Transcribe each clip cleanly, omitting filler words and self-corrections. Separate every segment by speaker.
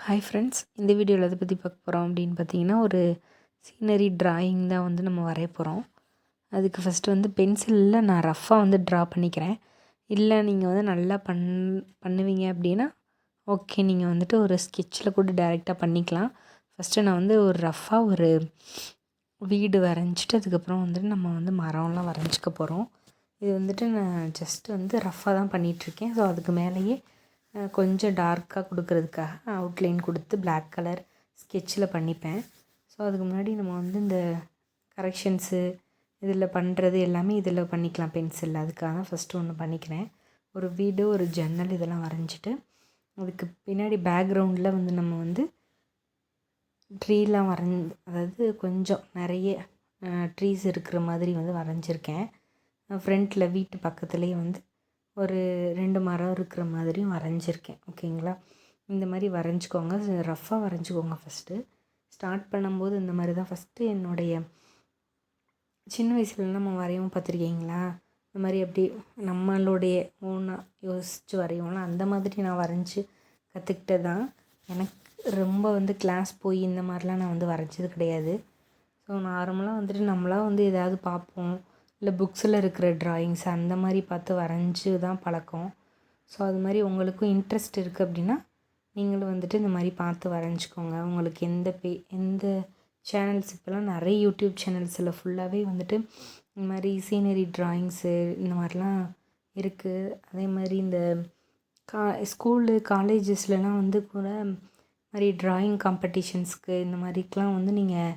Speaker 1: Hi friends, இந்த வீடியோவில் எதை பற்றி பார்க்க போகிறோம் அப்படின்னு பார்த்தீங்கன்னா, ஒரு சீனரி ட்ராயிங் தான் வந்து நம்ம வரைய போகிறோம். அதுக்கு ஃபஸ்ட்டு வந்து பென்சிலில் நான் ரஃப்பாக வந்து ட்ரா பண்ணிக்கிறேன். இல்லை நீங்கள் வந்து நல்லா பண்ணுவீங்க அப்படின்னா ஓகே, நீங்கள் வந்துட்டு ஒரு ஸ்கெட்சில் கூட டைரெக்டாக பண்ணிக்கலாம். ஃபஸ்ட்டு நான் வந்து ஒரு ரஃப்பாக ஒரு வீடு வரைஞ்சிட்டு அதுக்கப்புறம் வந்துட்டு நம்ம வந்து மரம்லாம் வரைஞ்சிக்க போகிறோம். இது வந்துட்டு நான் ஜஸ்ட்டு வந்து ரஃப்பாக தான் பண்ணிகிட்ருக்கேன். ஸோ அதுக்கு மேலேயே கொஞ்சம் டார்க்காக கொடுக்கறதுக்காக அவுட்லைன் கொடுத்து பிளாக் கலர் ஸ்கெட்சில் பண்ணிப்பேன். ஸோ அதுக்கு முன்னாடி நம்ம வந்து இந்த கரெக்ஷன்ஸு இதில் பண்ணுறது எல்லாமே இதில் பண்ணிக்கலாம் பென்சிலில். அதுக்காக தான் ஃபஸ்ட்டு ஒன்று பண்ணிக்கிறேன். ஒரு வீடு, ஒரு ஜன்னல் இதெல்லாம் வரைஞ்சிட்டு அதுக்கு பின்னாடி பேக்ரவுண்டில் வந்து நம்ம வந்து ட்ரீலாம் அதாவது கொஞ்சம் நிறைய ட்ரீஸ் இருக்கிற மாதிரி வந்து வரைஞ்சிருக்கேன். ஃப்ரண்ட்டில் வீட்டு பக்கத்துலேயே வந்து ஒரு 2 மரம் இருக்கிற மாதிரியும் வரைஞ்சிருக்கேன். ஓகேங்களா? இந்த மாதிரி வரைஞ்சிக்கோங்க. ரஃப்பாக வரைஞ்சிக்கோங்க ஃபஸ்ட்டு. ஸ்டார்ட் பண்ணும்போது இந்த மாதிரி தான் ஃபஸ்ட்டு என்னுடைய சின்ன வயசுலலாம் நம்ம வரையவும் பார்த்துருக்கீங்களா? இந்த மாதிரி அப்படி நம்மளுடைய ஓனாக யோசித்து வரையோம்ல, அந்த மாதிரி நான் வரைஞ்சி கற்றுக்கிட்டது தான். எனக்கு ரொம்ப வந்து கிளாஸ் போய் இந்த மாதிரிலாம் நான் வந்து வரைஞ்சது கிடையாது. ஸோ நார்மலாக வந்துட்டு நம்மளாக வந்து எதாவது பார்ப்போம், இல்லை புக்ஸில் இருக்கிற ட்ராயிங்ஸ் அந்த மாதிரி பார்த்து வரைஞ்சி தான் பழக்கம். ஸோ அது மாதிரி உங்களுக்கும் இன்ட்ரெஸ்ட் இருக்குது அப்படின்னா நீங்களும் வந்துட்டு இந்த மாதிரி பார்த்து வரைஞ்சிக்கோங்க. உங்களுக்கு எந்த சேனல்ஸ் இப்போலாம் நிறைய யூடியூப் சேனல்ஸில் ஃபுல்லாகவே வந்துட்டு இந்த மாதிரி சீனரி ட்ராயிங்ஸு இந்த மாதிரிலாம் இருக்குது. அதே மாதிரி இந்த ஸ்கூலு காலேஜஸ்லலாம் வந்து கூட மாதிரி ட்ராயிங் காம்படிஷன்ஸ்க்கு இந்த மாதிரிக்கெலாம் வந்து நீங்கள்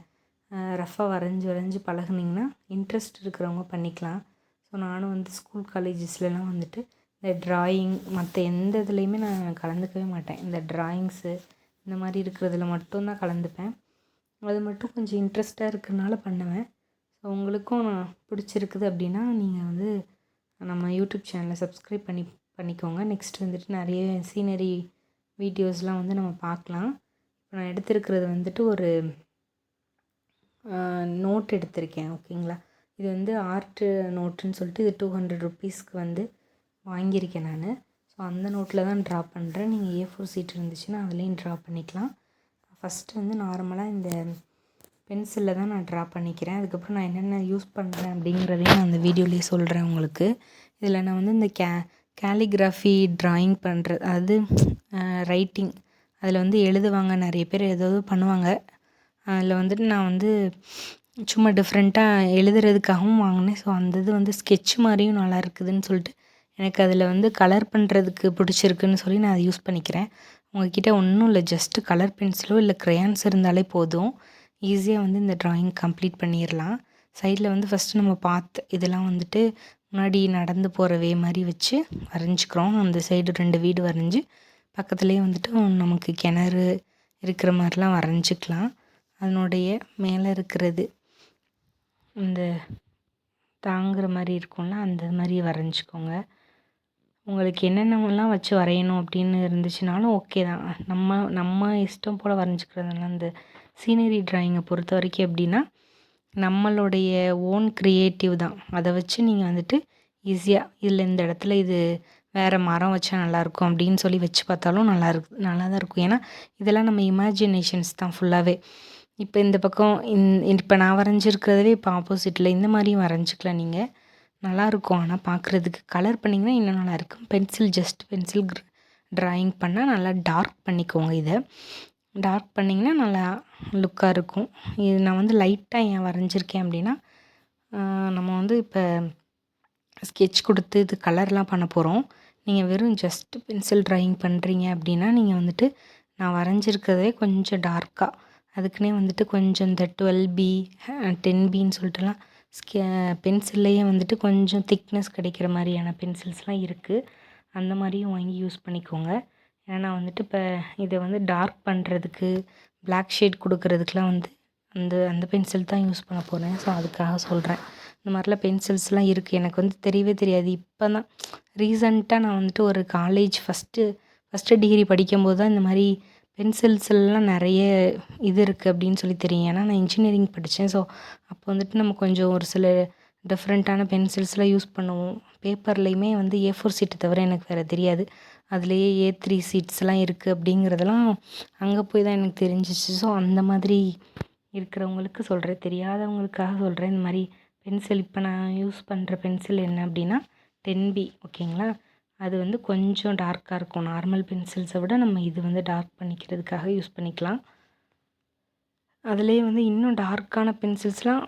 Speaker 1: ரஃப்பாக வரைஞ்சி பழகுனிங்கன்னா இன்ட்ரெஸ்ட் இருக்கிறவங்க பண்ணிக்கலாம். ஸோ நானும் வந்து ஸ்கூல் காலேஜஸ்லலாம் வந்துட்டு இந்த ட்ராயிங் மற்ற எந்த இதுலேயுமே நான் கலந்துக்கவே மாட்டேன். இந்த ட்ராயிங்ஸு இந்த மாதிரி இருக்கிறதுல மட்டும்தான் கலந்துப்பேன். அது மட்டும் கொஞ்சம் இன்ட்ரெஸ்ட்டாக இருக்கிறனால பண்ணுவேன். ஸோ உங்களுக்கும் பிடிச்சிருக்குது அப்படின்னா நீங்கள் வந்து நம்ம யூடியூப் சேனலை சப்ஸ்கிரைப் பண்ணிக்கோங்க. நெக்ஸ்ட் வந்துட்டு நிறைய சீனரி வீடியோஸ்லாம் வந்து நம்ம பார்க்கலாம். இப்போ நான் எடுத்திருக்கிறது வந்துட்டு ஒரு நோட் எடுத்திருக்கேன். ஓகேங்களா? இது வந்து ஆர்ட்டு நோட்டுன்னு சொல்லிட்டு இது 200 ருப்பீஸ்க்கு வந்து வாங்கியிருக்கேன் நான். ஸோ அந்த நோட்டில் தான் ட்ரா பண்ணுறேன். நீங்கள் A4 சீட் இருந்துச்சுன்னா அதுலேயும் ட்ரா பண்ணிக்கலாம். ஃபஸ்ட்டு வந்து நார்மலாக இந்த பென்சிலில் தான் நான் ட்ரா பண்ணிக்கிறேன். அதுக்கப்புறம் நான் என்னென்ன யூஸ் பண்ணுறேன் அப்படிங்கிறதையும் நான் அந்த வீடியோலேயே சொல்கிறேன் உங்களுக்கு. இதில் நான் வந்து இந்த கேலிகிராஃபி ட்ராயிங் பண்ணுறது, அதாவது ரைட்டிங் அதில் வந்து எழுதுவாங்க நிறைய பேர், ஏதாவது பண்ணுவாங்க. அதில் வந்துட்டு நான் வந்து சும்மா டிஃப்ரெண்ட்டாக எழுதுறதுக்காகவும் வாங்கினேன். ஸோ அந்த இது வந்து ஸ்கெட்ச் மாதிரியும் நல்லா இருக்குதுன்னு சொல்லிட்டு எனக்கு அதில் வந்து கலர் பண்ணுறதுக்கு பிடிச்சிருக்குன்னு சொல்லி நான் அதை யூஸ் பண்ணிக்கிறேன். உங்கள்கிட்ட ஒன்றும் இல்லை, ஜஸ்ட்டு கலர் பென்சிலோ இல்லை க்ரையான்ஸ் இருந்தாலே போதும், ஈஸியாக வந்து இந்த ட்ராயிங் கம்ப்ளீட் பண்ணிடலாம். சைடில் வந்து ஃபஸ்ட்டு நம்ம பார்த்து இதெல்லாம் வந்துட்டு முன்னாடி நடந்து போகிற வே மாதிரி வச்சு வரைஞ்சிக்கிறோம். அந்த சைடு 2 வீடு வரைஞ்சி பக்கத்துலேயே வந்துட்டு நமக்கு கிணறு இருக்கிற மாதிரிலாம் வரைஞ்சிக்கலாம். அதனுடைய மேலே இருக்கிறது இந்த தாங்குகிற மாதிரி இருக்கும்ல, அந்த மாதிரி வரைஞ்சிக்கோங்க. உங்களுக்கு என்னென்னலாம் வச்சு வரையணும் அப்படின்னு இருந்துச்சுனாலும் ஓகே தான். நம்ம இஷ்டம் போல் வரைஞ்சிக்கிறதுனால அந்த சீனரி ட்ராயிங்கை பொறுத்த வரைக்கும் எப்படின்னா நம்மளுடைய ஓன் க்ரியேட்டிவ் தான். அதை வச்சு நீங்கள் வந்துட்டு ஈஸியாக இதில் இந்த இடத்துல இது வேறு மரம் வச்சா நல்லாயிருக்கும் அப்படின்னு சொல்லி வச்சு பார்த்தாலும் நல்லா தான் இருக்கும். ஏன்னா இதெல்லாம் நம்ம இமேஜினேஷன்ஸ் தான் ஃபுல்லாகவே. இப்போ இந்த பக்கம் இப்போ நான் வரைஞ்சிருக்கிறதவே இப்போ ஆப்போசிட்டில் இந்த மாதிரியும் வரைஞ்சிக்கலாம் நீங்கள். நல்லாயிருக்கும். ஆனால் பார்க்குறதுக்கு கலர் பண்ணிங்கன்னா இன்னும் நல்லாயிருக்கும். பென்சில் ட்ராயிங் பண்ணால் நல்லா டார்க் பண்ணிக்கோங்க. இதை டார்க் பண்ணிங்கன்னா நல்லா லுக்காக இருக்கும். இது நான் வந்து லைட்டாக ஏன் வரைஞ்சிருக்கேன் அப்படின்னா நம்ம வந்து இப்போ ஸ்கெட்ச் கொடுத்து இது கலர்லாம் பண்ண போகிறோம். நீங்கள் வெறும் ஜஸ்ட்டு பென்சில் ட்ராயிங் பண்ணுறீங்க அப்படின்னா நீங்கள் வந்துட்டு நான் வரைஞ்சிருக்கிறதே கொஞ்சம் டார்க்காக, அதுக்குன்னே வந்துட்டு கொஞ்சம் இந்த 12B 10Bன்னு சொல்லிட்டுலாம் பென்சில்லையே வந்துட்டு கொஞ்சம் திக்னஸ் கிடைக்கிற மாதிரியான பென்சில்ஸ்லாம் இருக்குது. அந்த மாதிரியும் வாங்கி யூஸ் பண்ணிக்கோங்க. ஏன்னா வந்துட்டு இப்போ இதை வந்து டார்க் பண்ணுறதுக்கு பிளாக் ஷேட் கொடுக்கறதுக்குலாம் வந்து அந்த பென்சில் தான் யூஸ் பண்ண போகிறேன். ஸோ அதுக்காக சொல்கிறேன். இந்த மாதிரிலாம் பென்சில்ஸ்லாம் இருக்குது. எனக்கு வந்து தெரியவே தெரியாது. இப்போ தான் ரீசண்டாக நான் வந்துட்டு ஒரு காலேஜ் ஃபஸ்ட்டு டிகிரி படிக்கும்போது தான் இந்த மாதிரி பென்சில்ஸ்லாம் நிறைய இது இருக்குது அப்படின்னு சொல்லி தெரியும். ஏன்னா நான் இன்ஜினியரிங் படித்தேன். ஸோ அப்போ வந்துட்டு நம்ம கொஞ்சம் ஒரு சில டிஃப்ரெண்ட்டான பென்சில்ஸ்லாம் யூஸ் பண்ணுவோம். பேப்பர்லேயுமே வந்து A4 சீட்டை தவிர எனக்கு வேறு தெரியாது. அதுலேயே A3 சீட்ஸ்லாம் இருக்குது அப்படிங்கிறதெல்லாம் அங்கே போய் தான் எனக்கு தெரிஞ்சிச்சு. ஸோ அந்த மாதிரி இருக்கிறவங்களுக்கு சொல்கிறேன், தெரியாதவங்களுக்காக சொல்கிறேன். இந்த மாதிரி பென்சில் இப்போ நான் யூஸ் பண்ணுற பென்சில் என்ன அப்படின்னா 10B ஓகேங்களா. அது வந்து கொஞ்சம் டார்க்காக இருக்கும். நார்மல் பென்சில்ஸை விட நம்ம இது வந்து டார்க் பண்ணிக்கிறதுக்காக யூஸ் பண்ணிக்கலாம். அதுலேயே வந்து இன்னும் டார்க்கான பென்சில்ஸ்லாம்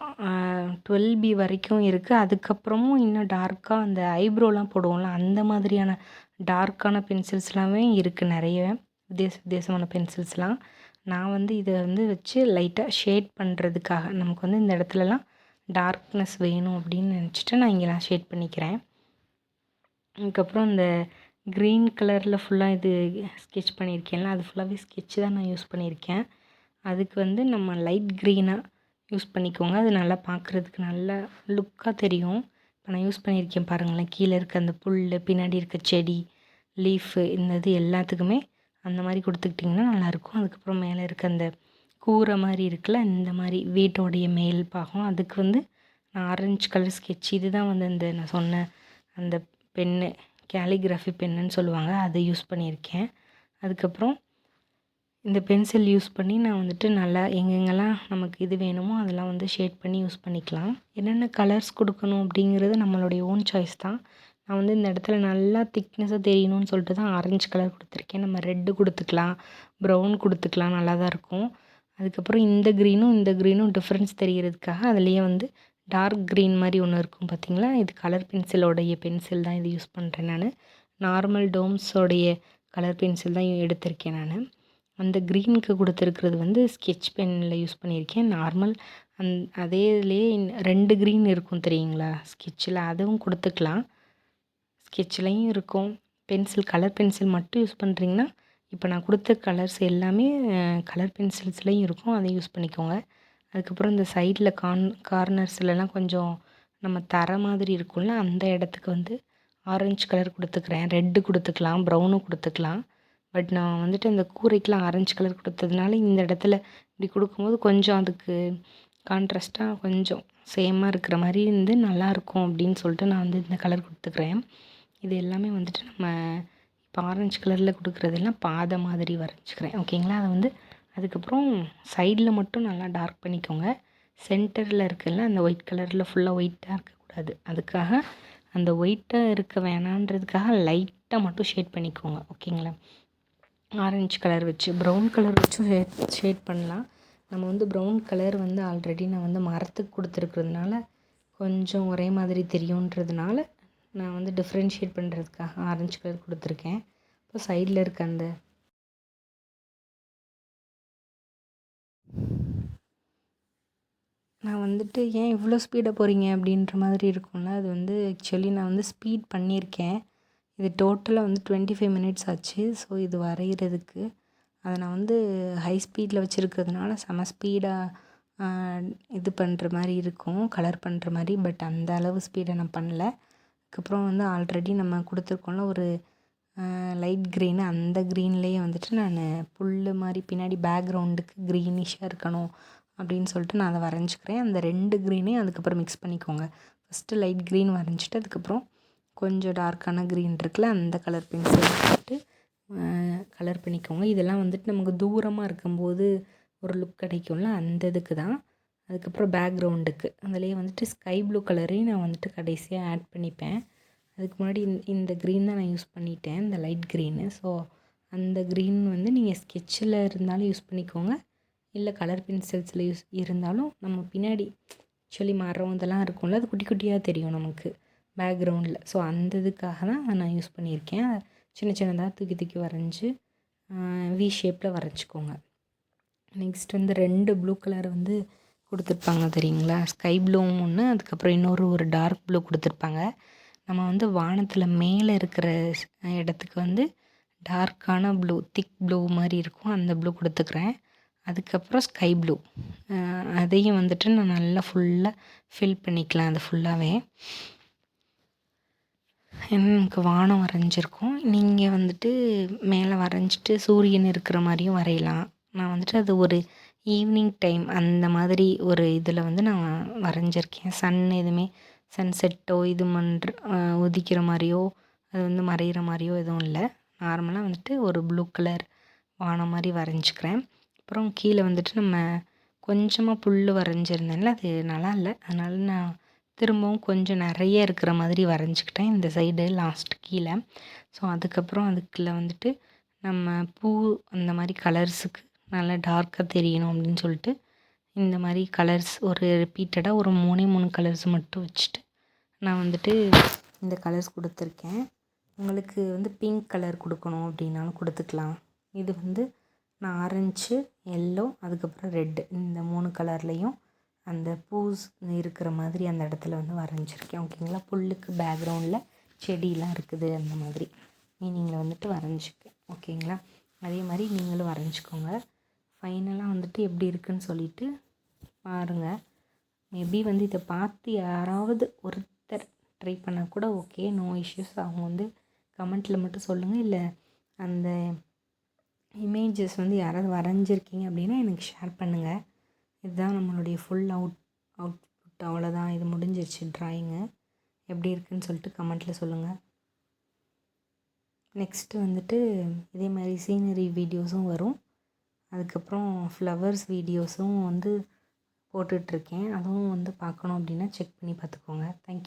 Speaker 1: 12B வரைக்கும் இருக்குது. அதுக்கப்புறமும் இன்னும் டார்க்காக அந்த ஐப்ரோலாம் போடுவோம்ல, அந்த மாதிரியான டார்க்கான பென்சில்ஸ்லாமே இருக்குது நிறைய வித்தியாசமான பென்சில்ஸ்லாம். நான் வந்து இதை வந்து வச்சு லைட்டாக ஷேட் பண்ணுறதுக்காக, நமக்கு வந்து இந்த இடத்துலலாம் டார்க்னஸ் வேணும் அப்படின்னு நினச்சிட்டு நான் இங்கெல்லாம் ஷேட் பண்ணிக்கிறேன். அதுக்கப்புறம் இந்த க்ரீன் கலரில் ஃபுல்லாக இது ஸ்கெட்ச் பண்ணியிருக்கேன்ல, அது ஃபுல்லாகவே ஸ்கெட்ச் தான் நான் யூஸ் பண்ணியிருக்கேன். அதுக்கு வந்து நம்ம லைட் க்ரீனாக யூஸ் பண்ணிக்கோங்க. அது நல்லா பார்க்குறதுக்கு நல்லா லுக்காக தெரியும். இப்போ நான் யூஸ் பண்ணியிருக்கேன் பாருங்களேன், கீழே இருக்க அந்த புல், பின்னாடி இருக்க செடி, லீஃபு, இந்த இது எல்லாத்துக்குமே அந்த மாதிரி கொடுத்துக்கிட்டிங்கன்னா நல்லாயிருக்கும். அதுக்கப்புறம் மேலே இருக்க அந்த கூரை மாதிரி இருக்குல்ல, இந்த மாதிரி வீட்டோடைய மேல் பாகம், அதுக்கு வந்து நான் ஆரஞ்சு கலர் ஸ்கெட்ச், இது தான் வந்து அந்த நான் சொன்ன அந்த பென்னு, கேலிகிராஃபி பென்னுன்னு சொல்லுவாங்க, அதை யூஸ் பண்ணியிருக்கேன். அதுக்கப்புறம் இந்த பென்சில் யூஸ் பண்ணி நான் வந்துட்டு நல்லா எங்கெங்கெல்லாம் நமக்கு இது வேணுமோ அதெல்லாம் வந்து ஷேட் பண்ணி யூஸ் பண்ணிக்கலாம். என்னென்ன கலர்ஸ் கொடுக்கணும் அப்படிங்கிறது நம்மளுடைய ஓன் சாய்ஸ் தான். நான் வந்து இந்த இடத்துல நல்லா திக்னஸாக தெரியணும்னு சொல்லிட்டு தான் ஆரஞ்சு கலர் கொடுத்துருக்கேன். நம்ம ரெட்டு கொடுத்துக்கலாம், ப்ரௌன் கொடுத்துக்கலாம், நல்லா தான் இருக்கும். அதுக்கப்புறம் இந்த க்ரீனும் டிஃப்ரென்ஸ் தெரிகிறதுக்காக அதுலேயே வந்து டார்க் க்ரீன் மாதிரி ஒன்று இருக்கும் பார்த்திங்களா, இது கலர் பென்சிலோடைய பென்சில் தான் இது யூஸ் பண்ணுறேன் நான். நார்மல் டோம்ஸோடைய கலர் பென்சில் தான் எடுத்திருக்கேன் நான். அந்த க்ரீனுக்கு கொடுத்துருக்கிறது வந்து ஸ்கெட்ச் பென்னில் யூஸ் பண்ணியிருக்கேன். நார்மல் அதே இதுலேயே 2 க்ரீன் இருக்கும் தெரியுங்களா ஸ்கெட்சில், அதுவும் கொடுத்துக்கலாம். ஸ்கெட்ச்லேயும் இருக்கும். கலர் பென்சில் மட்டும் யூஸ் பண்ணுறீங்கன்னா இப்போ நான் கொடுத்த கலர்ஸ் எல்லாமே கலர் பென்சில்ஸ்லேயும் இருக்கும், அதை யூஸ் பண்ணிக்கோங்க. அதுக்கப்புறம் இந்த சைடில் கார்னர்ஸ்லலாம் கொஞ்சம் நம்ம தர மாதிரி இருக்கும்ல, அந்த இடத்துக்கு வந்து ஆரஞ்சு கலர் கொடுத்துக்கிறேன். ரெட்டு கொடுத்துக்கலாம், ப்ரௌனும் கொடுத்துக்கலாம். பட் நான் வந்துட்டு இந்த கூரைக்கெலாம் ஆரஞ்சு கலர் கொடுத்ததுனால இந்த இடத்துல இப்படி கொடுக்கும்போது கொஞ்சம் அதுக்கு கான்ட்ராஸ்ட்டாக கொஞ்சம் சேமாக இருக்கிற மாதிரி இருந்து நல்லாயிருக்கும் அப்படின்னு சொல்லிட்டு நான் வந்து இந்த கலர் கொடுத்துக்கிறேன். இது எல்லாமே வந்துட்டு நம்ம இப்போ ஆரஞ்சு கலரில் கொடுக்குறதெல்லாம் பாதை மாதிரி வரைஞ்சிக்கிறேன் ஓகேங்களா. அதை வந்து அதுக்கப்புறம் சைடில் மட்டும் நல்லா டார்க் பண்ணிக்கோங்க. சென்டரில் இருக்குல்ல அந்த ஒயிட் கலரில் ஃபுல்லாக ஒயிட்டாக இருக்கக்கூடாது, அதுக்காக அந்த ஒயிட்டாக இருக்க வேணான்றதுக்காக லைட்டாக மட்டும் ஷேட் பண்ணிக்கோங்க ஓகேங்களா. ஆரஞ்சு கலர் வச்சு ப்ரௌன் கலர் வச்சும் ஷேட் பண்ணலாம். நம்ம வந்து ப்ரௌன் கலர் வந்து ஆல்ரெடி நான் வந்து மரத்துக்கு கொடுத்துருக்கிறதுனால கொஞ்சம் ஒரே மாதிரி தெரியுன்றதுனால நான் வந்து டிஃப்ரென்ஷியேட் பண்ணுறதுக்காக ஆரஞ்சு கலர் கொடுத்துருக்கேன். இப்போ சைடில் இருக்க அந்த நான் வந்துட்டு ஏன் இவ்வளோ ஸ்பீடாக போகிறீங்க அப்படின்ற மாதிரி இருக்கும்ல, அது வந்து ஆக்சுவலி நான் வந்து ஸ்பீட் பண்ணியிருக்கேன். இது டோட்டலாக வந்து 25 மினிட்ஸ் ஆச்சு. ஸோ இது வரைகிறதுக்கு அதை நான் வந்து ஹை ஸ்பீடில் வச்சுருக்கிறதுனால செம ஸ்பீடாக இது பண்ணுற மாதிரி இருக்கும், கலர் பண்ணுற மாதிரி. பட் அந்த அளவு ஸ்பீடை நான் பண்ணல. அதுக்கப்புறம் வந்து ஆல்ரெடி நம்ம கொடுத்துருக்கோம்ல ஒரு லைட் க்ரீனு, அந்த க்ரீன்லேயே வந்துட்டு நான் புல் மாதிரி பின்னாடி பேக்ரவுண்டுக்கு க்ரீனிஷாக இருக்கணும் அப்படின்னு சொல்லிட்டு நான் அதை வரைஞ்சிக்கிறேன். அந்த 2 க்ரீனையும் அதுக்கப்புறம் மிக்ஸ் பண்ணிக்கோங்க. ஃபஸ்ட்டு லைட் க்ரீன் வரைஞ்சிட்டு அதுக்கப்புறம் கொஞ்சம் டார்க்கான க்ரீன் இருக்குல்ல, அந்த கலர் பென்சில் வந்துட்டு கலர் பண்ணிக்கோங்க. இதெல்லாம் வந்துட்டு நமக்கு தூரமாக இருக்கும்போது ஒரு லுக் கிடைக்கும்ல, அந்த இதுக்கு தான். அதுக்கப்புறம் பேக்ரவுண்டுக்கு அதுலேயே வந்துட்டு ஸ்கை ப்ளூ கலரையும் நான் வந்துட்டு கடைசியாக ஆட் பண்ணிப்பேன். அதுக்கு முன்னாடி இந்த க்ரீன் தான் நான் யூஸ் பண்ணிட்டேன், இந்த லைட் க்ரீனு. ஸோ அந்த க்ரீன் வந்து நீங்கள் ஸ்கெட்சில் இருந்தாலும் யூஸ் பண்ணிக்கோங்க, இல்லை கலர் பென்சில்ஸில் இருந்தாலும். நம்ம பின்னாடி ஆக்சுவலி மரம் இதெல்லாம் இருக்கும்ல, அது குட்டி குட்டியாக தெரியும் நமக்கு பேக்ரவுண்டில். ஸோ அந்த இதுக்காக தான் நான் யூஸ் பண்ணியிருக்கேன். சின்ன சின்னதாக தூக்கி தூக்கி வரைஞ்சி வி ஷேப்பில் வரைஞ்சிக்கோங்க. நெக்ஸ்ட் வந்து 2 ப்ளூ கலர் வந்து கொடுத்துருப்பாங்க தெரியுங்களா, ஸ்கை ப்ளூவும் ஒன்று, அதுக்கப்புறம் ஒரு டார்க் ப்ளூ கொடுத்துருப்பாங்க. நம்ம வந்து வானத்தில் மேலே இருக்கிற இடத்துக்கு வந்து டார்க்கான ப்ளூ, திக் ப்ளூ மாதிரி இருக்கும், அந்த ப்ளூ கொடுத்துக்கிறேன். அதுக்கப்புறம் ஸ்கை ப்ளூ, அதையும் வந்துட்டு நான் நல்லா ஃபுல்லாக ஃபில் பண்ணிக்கலாம். அது ஃபுல்லாகவே எனக்கு வானம் வரைஞ்சிருக்கோம். நீங்கள் வந்துட்டு மேலே வரைஞ்சிட்டு சூரியன் இருக்கிற மாதிரியும் வரையலாம். நான் வந்துட்டு அது ஒரு ஈவினிங் டைம் அந்த மாதிரி ஒரு இதில் வந்து நான் வரைஞ்சிருக்கேன். எதுவுமே சன்செட்டோ இது உதிக்கிற மாதிரியோ அது வந்து மறையிற மாதிரியோ எதுவும் இல்லை. நார்மலாக வந்துட்டு ஒரு ப்ளூ கலர் வானம் மாதிரி வரைஞ்சிக்கிறேன். அப்புறம் கீழே வந்துட்டு நம்ம கொஞ்சமாக புல் வரைஞ்சிருந்தேன்ல, அது நல்லா இல்லை. அதனால நான் திரும்பவும் கொஞ்சம் நிறைய இருக்கிற மாதிரி வரைஞ்சிக்கிட்டேன் இந்த சைடு லாஸ்ட் கீழே. ஸோ அதுக்கப்புறம் அதுக்குள்ளே வந்துட்டு நம்ம பூ அந்த மாதிரி கலர்ஸுக்கு நல்லா டார்க்காக தெரியணும் அப்படின்னு சொல்லிட்டு இந்த மாதிரி கலர்ஸ் ஒரு ரிப்பீட்டடாக ஒரு 3 கலர்ஸ் மட்டும் வச்சுட்டு நான் வந்துட்டு இந்த கலர்ஸ் கொடுத்துருக்கேன். உங்களுக்கு வந்து பிங்க் கலர் கொடுக்கணும் அப்படின்னாலும் கொடுத்துக்கலாம். இது வந்து நான் ஆரஞ்சு, எல்லோ, அதுக்கப்புறம் ரெட்டு இந்த 3 கலர்லேயும் அந்த பூஸ் இருக்கிற மாதிரி அந்த இடத்துல வந்து வரைஞ்சிருக்கேன். ஓகேங்களா? புல்லுக்கு பேக்ரவுண்டில் செடியெலாம் இருக்குது அந்த மாதிரி மீனிங்கில் வந்துட்டு வரைஞ்சிக்கேன். ஓகேங்களா? அதே மாதிரி நீங்களும் வரைஞ்சிக்கோங்க. ஃபைனலாக வந்துட்டு எப்படி இருக்குதுன்னு சொல்லிவிட்டு பாருங்கள். மேபி வந்து இதை பார்த்து யாராவது ஒருத்தர் ட்ரை பண்ணால் கூட ஓகே, நோ இஷ்யூஸ். அவங்க வந்து கமெண்ட்டில் மட்டும் சொல்லுங்கள். இல்லை அந்த இமேஜஸ் வந்து யாராவது வரைஞ்சிருக்கீங்க அப்படின்னா எனக்கு ஷேர் பண்ணுங்கள். இதுதான் நம்மளுடைய ஃபுல் அவுட்புட். அவ்வளோதான், இது முடிஞ்சிருச்சு ட்ராயிங்கு. எப்படி இருக்குதுன்னு சொல்லிட்டு கமெண்ட்டில் சொல்லுங்கள். நெக்ஸ்ட்டு வந்துட்டு இதே மாதிரி சீனரி வீடியோஸும் வரும். அதுக்கப்புறம் ஃப்ளவர்ஸ் வீடியோஸும் வந்து போட்டுட்ருக்கேன். அதுவும் வந்து பார்க்கணும் அப்படின்னா செக் பண்ணி பார்த்துக்கோங்க. தேங்க்யூ.